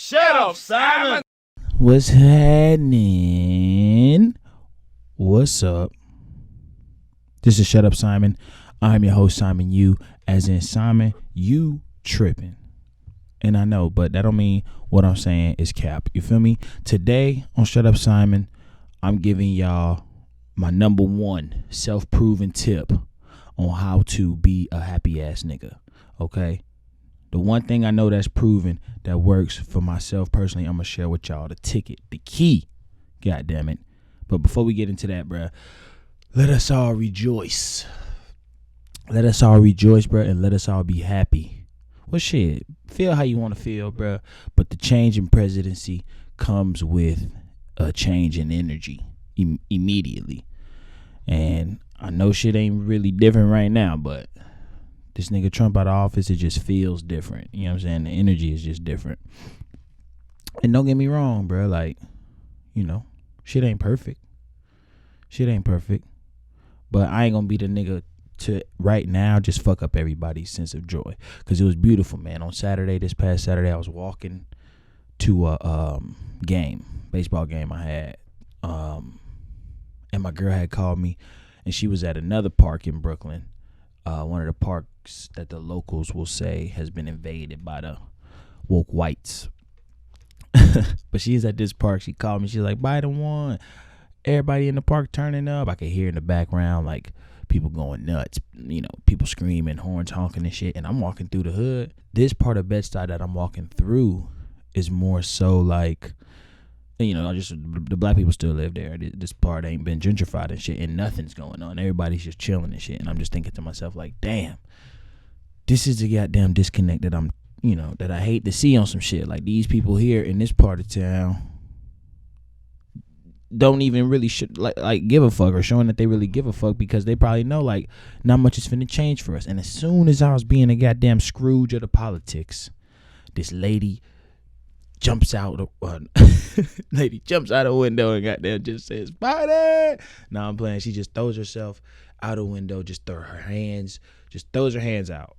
Shut up, Simon. What's happening? What's up? This is Shut Up, Simon. I'm your host, Simon You, as in Simon, you tripping. And I know, but that don't mean what I'm saying is cap. You feel me? Today on Shut Up, Simon, I'm giving y'all my number one self-proven tip on how to be a happy ass nigga. Okay? The one thing I know that's proven that works for myself personally, I'm going to share with y'all the ticket, the key. God damn it. But before we get into that, bruh, let us all rejoice. Let us all rejoice, bruh, and let us all be happy. Well, shit, feel how you want to feel, bruh. But the change in presidency comes with a change in energy immediately. And I know shit ain't really different right now, but this nigga Trump out of office, it just feels different. You know what I'm saying? The energy is just different. And don't get me wrong, bro. Like, you know, shit ain't perfect. Shit ain't perfect. But I ain't gonna be the nigga to right now just fuck up everybody's sense of joy. Because it was beautiful, man. On Saturday, this past Saturday, I was walking to a baseball game I had. And my girl had called me, and she was at another park in Brooklyn. One of the parks that the locals will say has been invaded by the woke whites. But she's at this park. She called me. She's like, Biden won. Everybody in the park turning up. I could hear in the background, like, people going nuts. You know, people screaming, horns honking and shit. And I'm walking through the hood. This part of Bed-Stuy that I'm walking through is more so like, you know, just the black people still live there. This part ain't been gentrified and shit, and nothing's going on. Everybody's just chilling and shit. And I'm just thinking to myself, like, damn, this is the goddamn disconnect that I'm, you know, that I hate to see on some shit. Like, these people here in this part of town don't even really like give a fuck, or showing that they really give a fuck, because they probably know, like, not much is finna change for us. And as soon as I was being a goddamn Scrooge of the politics, this lady jumps out a window and goddamn just says, Biden. Now I'm playing. She just throws herself out a window, just throws her hands out.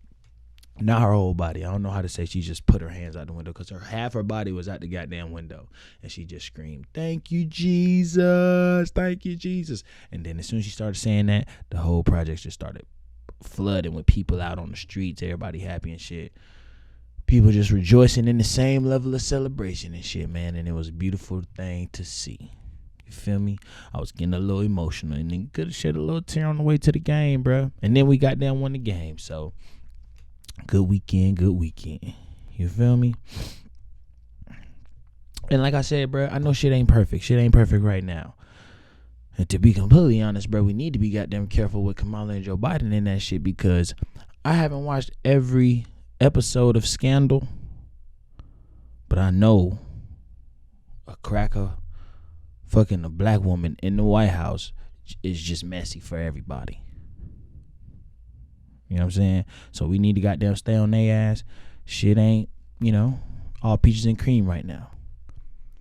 Not her whole body. I don't know how to say. She just put her hands out the window, because half her body was out the goddamn window. And she just screamed, thank you, Jesus. Thank you, Jesus. And then as soon as she started saying that, the whole project just started flooding with people out on the streets. Everybody happy and shit. People just rejoicing in the same level of celebration and shit, man. And it was a beautiful thing to see. You feel me? I was getting a little emotional, and then could have shed a little tear on the way to the game, bro. And then we got down, won the game. So, good weekend. You feel me? And like I said, bro, I know shit ain't perfect. Shit ain't perfect right now. And to be completely honest, bro, we need to be goddamn careful with Kamala and Joe Biden in that shit, because I haven't watched every episode of Scandal, but I know a cracker fucking a black woman in the White House is just messy for everybody. You know what I'm saying? So we need to goddamn stay on their ass. Shit ain't, you know, all peaches and cream right now.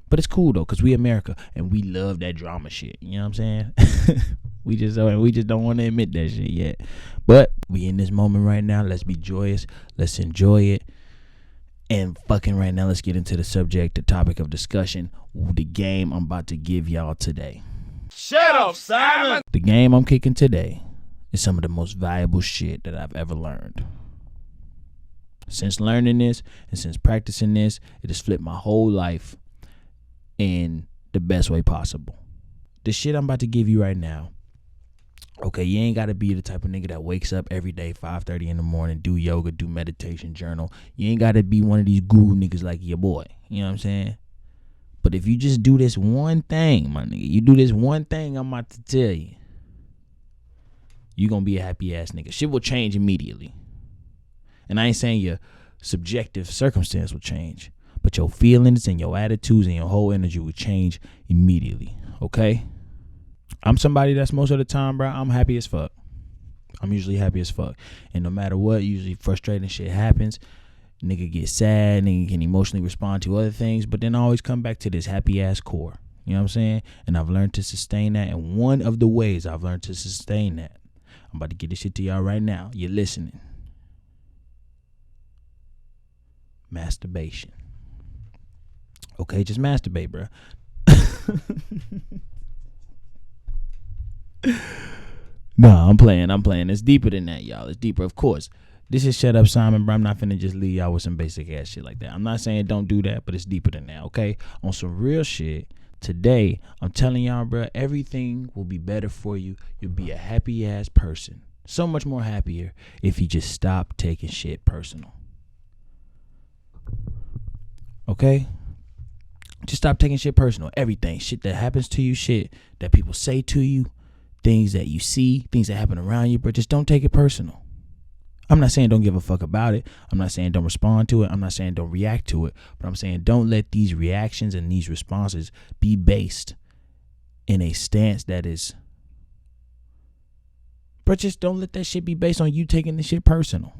But it's cool though, because we America and we love that drama shit. You know what I'm saying? We just don't want to admit that shit yet. But we in this moment right now. Let's be joyous. Let's enjoy it. And fucking right now, let's get into the subject, the topic of discussion, the game I'm about to give y'all today. Shut up, Simon. The game I'm kicking today is some of the most valuable shit that I've ever learned. Since learning this and since practicing this, it has flipped my whole life in the best way possible. The shit I'm about to give you right now, okay, you ain't got to be the type of nigga that wakes up every day 5:30 in the morning, do yoga, do meditation, journal. You ain't got to be one of these guru niggas like your boy. You know what I'm saying? But if you just do this one thing, my nigga, you do this one thing I'm about to tell you, you going to be a happy ass nigga. Shit will change immediately. And I ain't saying your subjective circumstance will change, but your feelings and your attitudes and your whole energy will change immediately. Okay? I'm somebody that's most of the time, bro, I'm happy as fuck. I'm usually happy as fuck. And no matter what, usually frustrating shit happens. Nigga get sad, nigga can emotionally respond to other things, but then I always come back to this happy ass core. You know what I'm saying? And I've learned to sustain that. And one of the ways I've learned to sustain that, I'm about to get this shit to y'all right now. You're listening. Masturbation. Okay, just masturbate, bro. No, I'm playing. It's deeper than that, y'all. It's deeper, of course. This is Shut Up Simon, bro. I'm not finna just leave y'all with some basic ass shit like that. I'm not saying don't do that, but it's deeper than that, okay? On some real shit, today, I'm telling y'all, bro, everything will be better for you. You'll be a happy ass person. So much more happier if you just stop taking shit personal. Okay? Just stop taking shit personal. Everything. Shit that happens to you, shit that people say to you, things that you see, things that happen around you, but just don't take it personal. I'm not saying don't give a fuck about it. I'm not saying don't respond to it. I'm not saying don't react to it. But I'm saying don't let these reactions and these responses be based in a stance that is... But just don't let that shit be based on you taking the shit personal.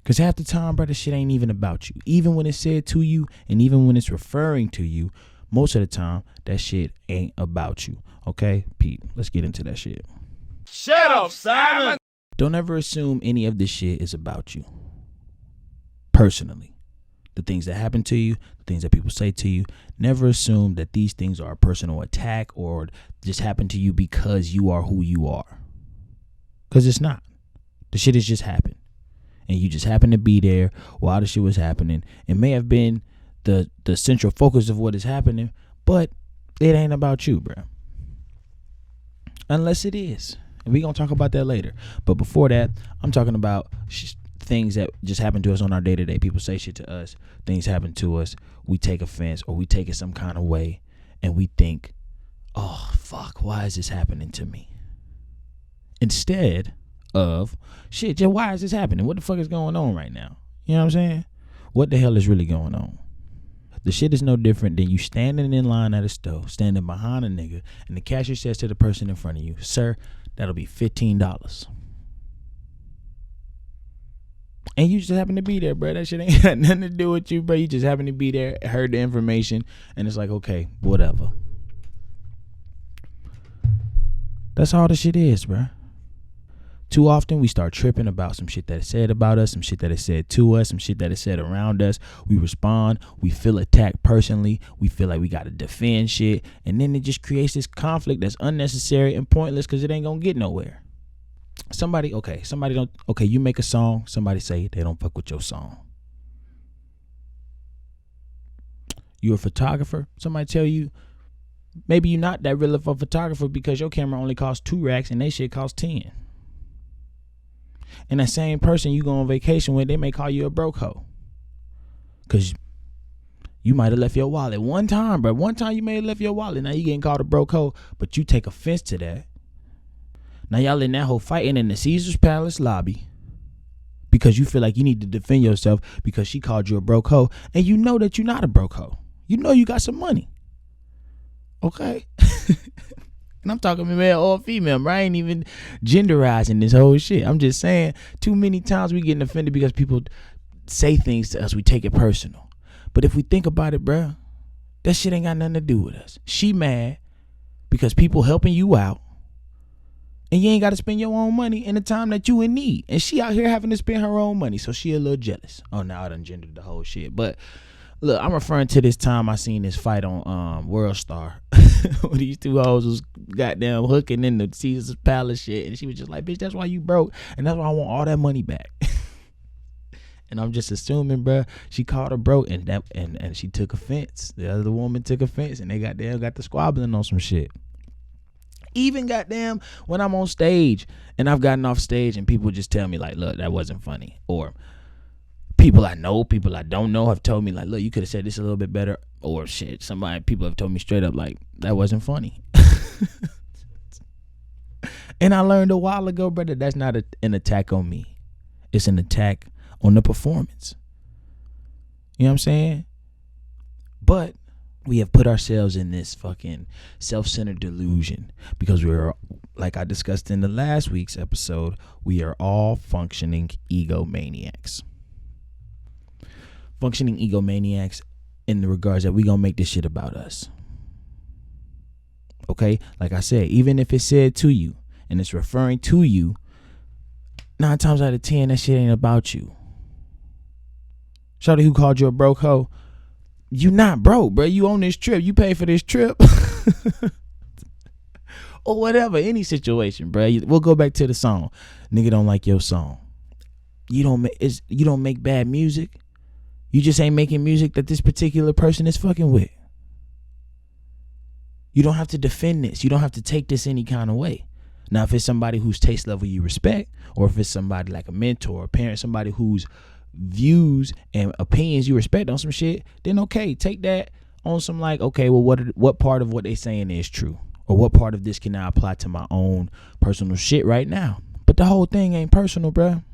Because half the time, bro, the shit ain't even about you. Even when it's said to you and even when it's referring to you, most of the time, that shit ain't about you. Okay, Pete, let's get into that shit. Shut up, Simon. Don't ever assume any of this shit is about you. Personally. The things that happen to you, the things that people say to you, never assume that these things are a personal attack or just happen to you because you are who you are. Because it's not. The shit has just happened. And you just happen to be there while the shit was happening. It may have been the central focus of what is happening, but it ain't about you, bro. Unless it is. And we're going to talk about that later. But before that, I'm talking about things that just happen to us on our day-to-day. People say shit to us. Things happen to us. We take offense or we take it some kind of way. And we think, oh, fuck, why is this happening to me? Instead of, shit, just why is this happening? What the fuck is going on right now? You know what I'm saying? What the hell is really going on? The shit is no different than you standing in line at a store, standing behind a nigga, and the cashier says to the person in front of you, sir, that'll be $15. And you just happen to be there, bro. That shit ain't got nothing to do with you, bro. You just happen to be there, heard the information, and it's like, okay, whatever. That's all the shit is, bro. Too often we start tripping about some shit that is said about us, some shit that is said to us, some shit that is said around us. We respond. We feel attacked personally. We feel like we got to defend shit. And then it just creates this conflict that's unnecessary and pointless because it ain't going to get nowhere. You make a song. Somebody say they don't fuck with your song. You're a photographer. Somebody tell you maybe you're not that real of a photographer because your camera only costs 2 racks and they shit costs 10. And that same person you go on vacation with, they may call you a broke hoe. Because you might have left your wallet one time, bro. One time you may have left your wallet. Now you getting called a broke hoe, but you take offense to that. Now y'all in that whole fighting in the Caesar's Palace lobby because you feel like you need to defend yourself because she called you a broke hoe. And you know that you're not a broke hoe. You know you got some money. Okay? And I'm talking male or female, bro. I ain't even genderizing this whole shit. I'm just saying too many times we getting offended because people say things to us. We take it personal. But if we think about it, bro, that shit ain't got nothing to do with us. She mad because people helping you out. And you ain't got to spend your own money in the time that you in need. And she out here having to spend her own money. So she a little jealous. Oh, now I done gendered the whole shit. But look, I'm referring to this time I seen this fight on World Star. Where these two hoes was goddamn hooking in the Caesar's Palace shit. And she was just like, bitch, that's why you broke. And that's why I want all that money back. And I'm just assuming, bro, she called her broke and she took offense. The other woman took offense and they got the squabbling on some shit. Even goddamn when I'm on stage and I've gotten off stage and people just tell me like, look, that wasn't funny. Or people I know, people I don't know have told me like, look, you could have said this a little bit better. Or shit, people have told me straight up like, that wasn't funny. And I learned a while ago, brother, that's not an attack on me. It's an attack on the performance. You know what I'm saying? But we have put ourselves in this fucking self-centered delusion because we're, like I discussed in the last week's episode, we are all functioning egomaniacs. Functioning egomaniacs in the regards that we gonna make this shit about us. Okay? Like I said, even if it's said to you and it's referring to you, 9 times out of 10, that shit ain't about you. Shawty who called you a broke hoe, You not broke, bro. You on this trip. You pay for this trip. Or whatever, any situation, bro. We'll go back to the song. Nigga don't like your song. You don't make bad music. You just ain't making music that this particular person is fucking with. You don't have to defend this. You don't have to take this any kind of way. Now, if it's somebody whose taste level you respect, or if it's somebody like a mentor, a parent, somebody whose views and opinions you respect on some shit, then okay, take that on some like, okay, well, what part of what they saying is true? Or what part of this can I apply to my own personal shit right now? But the whole thing ain't personal, bruh.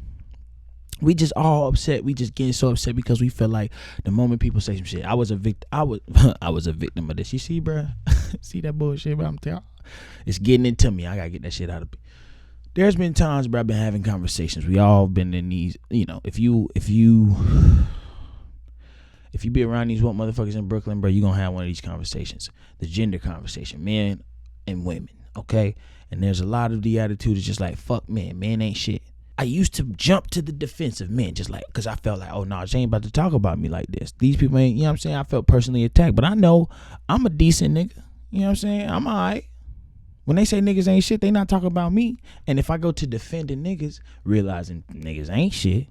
We just all upset. We just getting so upset because we feel like the moment people say some shit, I was a victim of this. You see, bruh? See that bullshit, bro? I'm telling you. It's getting into me. I gotta get that shit out of me. There's been times, bro, I've been having conversations. We all been in these, if you be around these woke motherfuckers in Brooklyn, bro, you gonna have one of these conversations. The gender conversation, men and women, okay? And there's a lot of the attitude is just like, fuck men ain't shit. I used to jump to the defense of men, just like, because I felt like, oh no, she ain't about to talk about me like this. These people ain't, you know what I'm saying? I felt personally attacked, but I know I'm a decent nigga. You know what I'm saying? I'm all right. When they say niggas ain't shit, they not talking about me. And if I go to defending niggas, realizing niggas ain't shit,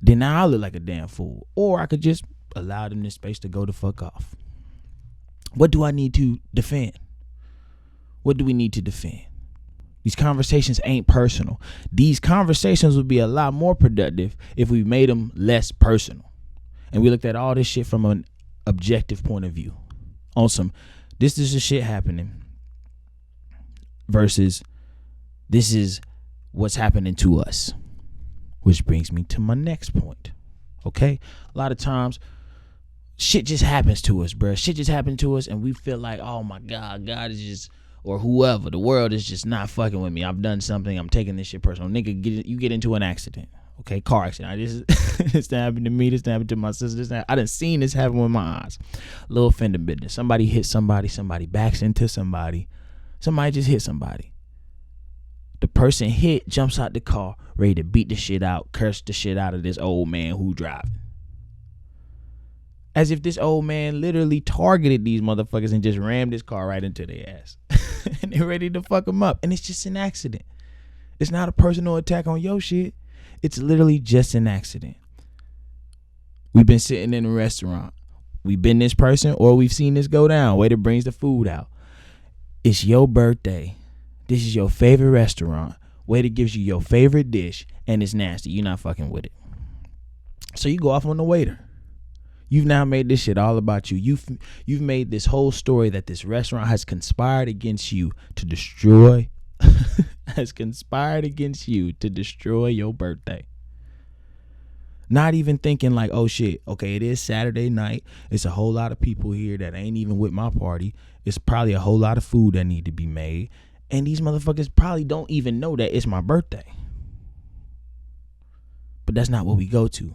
then now I look like a damn fool. Or I could just allow them this space to go the fuck off. What do I need to defend? What do we need to defend? These conversations ain't personal. These conversations would be a lot more productive if we made them less personal. And we looked at all this shit from an objective point of view. On some, this is the shit happening versus this is what's happening to us. Which brings me to my next point. Okay? A lot of times, shit just happens to us, bruh. Shit just happens to us and we feel like, oh my God, God is just, or whoever, the world is just not fucking with me. I've done something. I'm taking this shit personal. Nigga, you get into an accident. Okay, car accident. This happened to me. This happened to my sister. I done seen this happen with my eyes. Little fender business. Somebody hit somebody. Somebody backs into somebody. Somebody just hit somebody. The person hit jumps out the car, ready to beat the shit out, curse the shit out of this old man who driving. As if this old man literally targeted these motherfuckers and just rammed his car right into their ass. And they're ready to fuck them up. And it's just an accident. It's not a personal attack on your shit. It's literally just an accident. We've been sitting in a restaurant. We've been this person or we've seen this go down. Waiter brings the food out. It's your birthday. This is your favorite restaurant. Waiter gives you your favorite dish and it's nasty. You're not fucking with it. So you go off on the waiter. You've now made this shit all about you. You've made this whole story that this restaurant has conspired against you to destroy your birthday. Not even thinking like, oh shit, okay, it is Saturday night. It's a whole lot of people here that ain't even with my party. It's probably a whole lot of food that need to be made. And these motherfuckers probably don't even know that it's my birthday. But that's not what we go to.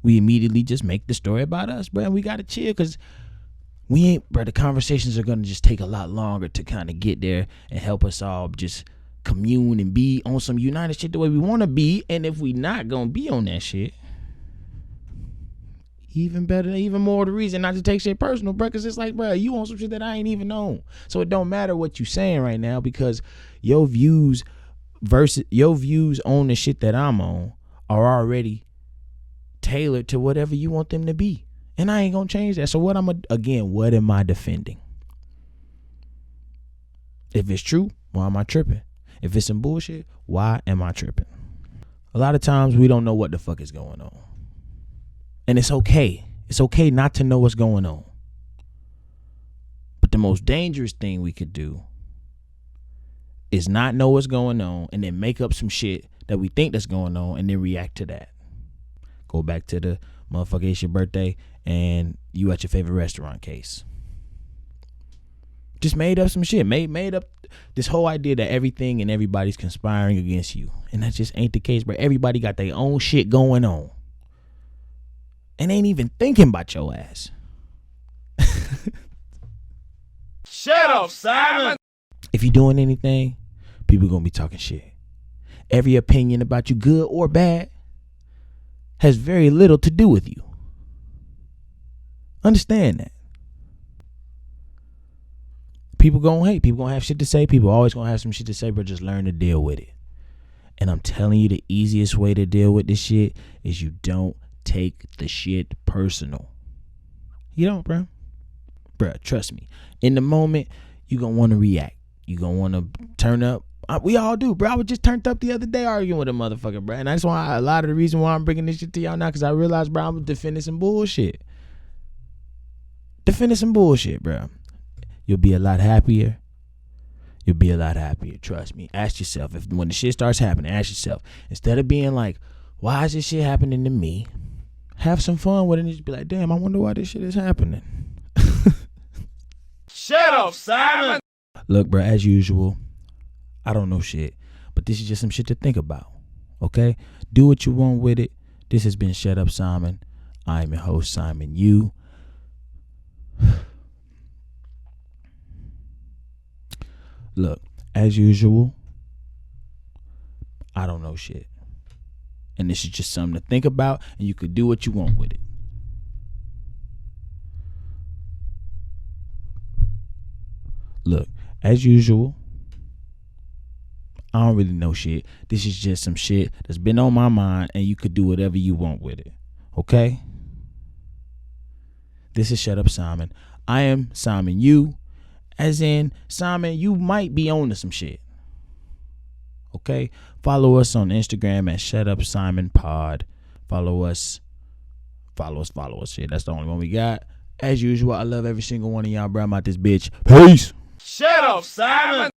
We immediately just make the story about us, bro. We got to chill because the conversations are going to just take a lot longer to kind of get there and help us all just commune and be on some united shit the way we want to be. And if we not going to be on that shit, even better, even more the reason not to take shit personal, bro. Because it's like, bro, you on some shit that I ain't even on. So it don't matter what you saying right now because your views on the shit that I'm on are already tailored to whatever you want them to be. And I ain't gonna change that. So what am I defending? If it's true, why am I tripping? If it's some bullshit, why am I tripping? A lot of times we don't know what the fuck is going on. And it's okay. It's okay not to know what's going on. But the most dangerous thing we could do is not know what's going on and then make up some shit that we think that's going on and then react to that. Go back to the motherfucker, it's your birthday and you at your favorite restaurant case. Just made up some shit. Made up this whole idea that everything and everybody's conspiring against you. And that just ain't the case, bro. Everybody got their own shit going on. And ain't even thinking about your ass. Shut up, Simon. If you're doing anything, people gonna be talking shit. Every opinion about you, good or bad, has very little to do with you. Understand that. People gonna hate. People gonna have shit to say. People always gonna have some shit to say, but just learn to deal with it. And I'm telling you, the easiest way to deal with this shit is you don't take the shit personal. You don't, bro. Bruh, trust me. In the moment, you gonna want to react. You gonna want to turn up. We all do, bro. I was just turned up the other day arguing with a motherfucker, bro. And that's why a lot of the reason why I'm bringing this shit to y'all now, because I realized, bro, I'm defending some bullshit. Bro. You'll be a lot happier. Trust me. Ask yourself, when the shit starts happening, ask yourself, instead of being like, why is this shit happening to me? Have some fun with it and just be like, damn, I wonder why this shit is happening. Shut up, Simon. Look, bro, as usual, I don't know shit, but this is just some shit to think about, okay? Do what you want with it. This has been Shut Up, Simon. I'm your host, Simon Yu. Look, as usual, I don't know shit. And this is just something to think about, and you could do what you want with it. Look, as usual, I don't really know shit. This is just some shit that's been on my mind, and you could do whatever you want with it. Okay? This is Shut Up, Simon. I am Simon Yu. As in, Simon, you might be on to some shit. Okay? Follow us on Instagram at Shut Up Simon Pod. Follow us. Shit, that's the only one we got. As usual, I love every single one of y'all, bro. I'm out this bitch. Peace. Shut up, Simon.